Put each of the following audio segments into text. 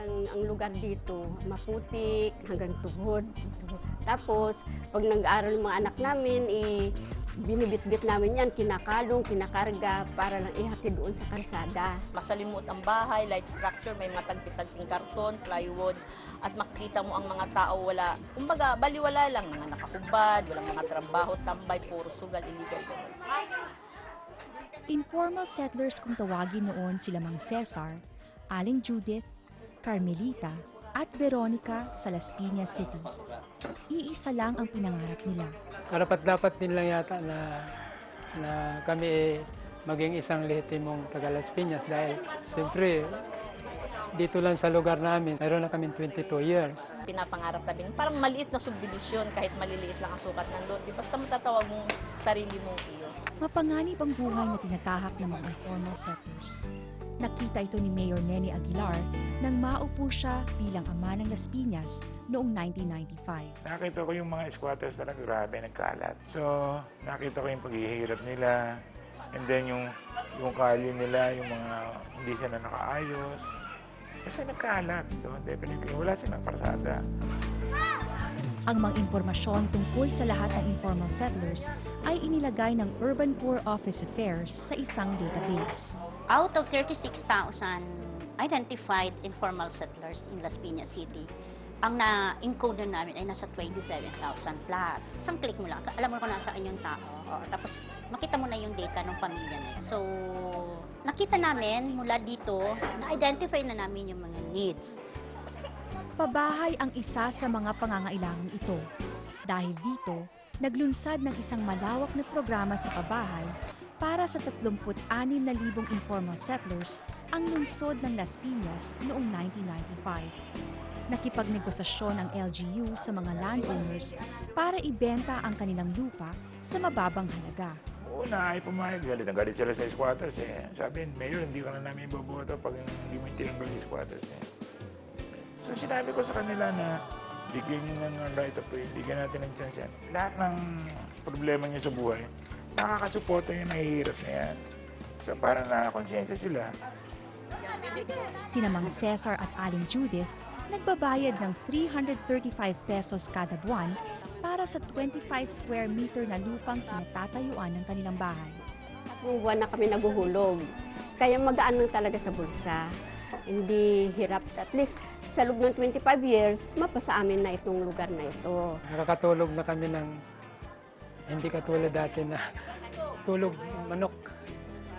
Talagang ang lugar dito, maputik hanggang tuhod. Tapos, pag nag-aaral ng mga anak namin, binibitbit namin yan, kinakalong, kinakarga, para lang ihatid doon sa kalsada. Masalimot ang bahay, light structure, may mga tagpi-tagping karton, plywood, at makikita mo ang mga tao wala, kumbaga, baliwala lang, mga nakakubad, walang mga trabaho, tambay, puro sugal, illegal. Informal settlers kung tawagin noon sila Mang Cesar, Aling Judith, Carmelita, at Veronica sa Las Piñas City. Iisa lang ang pinangarap nila. Karapat-dapat din lang yata na kami maging isang lehitimong taga Las Piñas dahil siyempre dito lang sa lugar namin, mayroon na kami 22 years. Pinapangarap namin, parang maliit na subdivision, kahit maliliit lang ang sukat ng lot, basta matatawag mong sarili mong iyo. Mapanganib ang buhay na tinatahak ng mga informal settlers. Nakita ito ni Mayor Nene Aguilar nang maupo siya bilang ama ng Las Piñas noong 1995. Nakita ko yung mga squatters na grabe, nagkalat. So, nakita ko yung paghihirap nila, and then yung kalye nila, yung mga hindi sila nakaayos. Kasi nagkalat. So, definitely, wala silang parsada. Ang mga impormasyon tungkol sa lahat ng informal settlers ay inilagay ng Urban Poor Office Affairs sa isang database. Out of 36,000 identified informal settlers in Las Piñas City, ang na-encode na namin ay nasa 27,000 plus. Isang click mo lang, alam mo kung nasaan yung tao. Tapos makita mo na yung data ng pamilya na yun. So, nakita namin mula dito, na-identify na namin yung mga needs. Pabahay ang isa sa mga pangangailangan ito. Dahil dito, naglunsad ng isang malawak na programa sa pabahay para sa 36,000 informal settlers ang lungsod ng Las Piñas noong 1995. Nakipagnegosasyon ang LGU sa mga landowners para ibenta ang kanilang lupa sa mababang halaga. Una ay pumayag, galit na galit sila sa squatters eh. Sabi, Mayor, hindi ka na namin iboboto pag hindi mo tinanggal yung squatters eh. So sinabi ko sa kanila na bigyan nyo ng right of way, bigyan natin ng chance yan. Lahat ng problema niya sa buhay, nakakasuporta yung nahihirap na yan. So parang nakakonsensya sila. Sina Mang Cesar at Aling Judith nagbabayad ng 335 pesos kada buwan para sa 25 square meter na lupang sinatatayuan ng kanilang bahay. Buwan na kami naguhulog, kaya magaan lang talaga sa bulsa. Hindi hirap, at least sa loob ng 25 years, mapasa amin na itong lugar na ito. Nakakatulog na kami ng hindi katulad dati na tulog manok.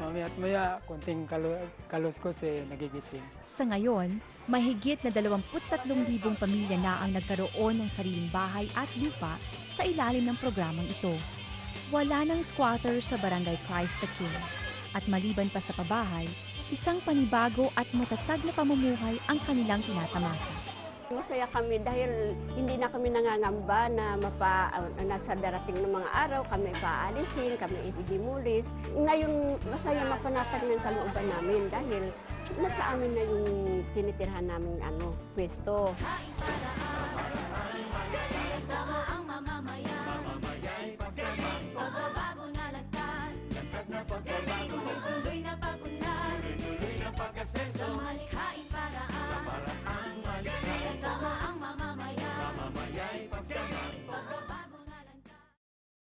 Mamaya at maya, konting kaluskos nagigising. Sa ngayon, mahigit na 23,000 pamilya na ang nagkaroon ng sariling bahay at lupa sa ilalim ng programang ito. Wala ng squatter sa Barangay Christ the King. At maliban pa sa pabahay, isang panibago at matatag na pamumuhay ang kanilang tinatamasa. Masaya kami dahil hindi na kami nangangamba na nasa darating ng mga araw kami paalisin, kami ididimulis. Ngayon, masaya mapanatag ng kalooban namin dahil nasa amin na yung tinitirhan namin pwesto.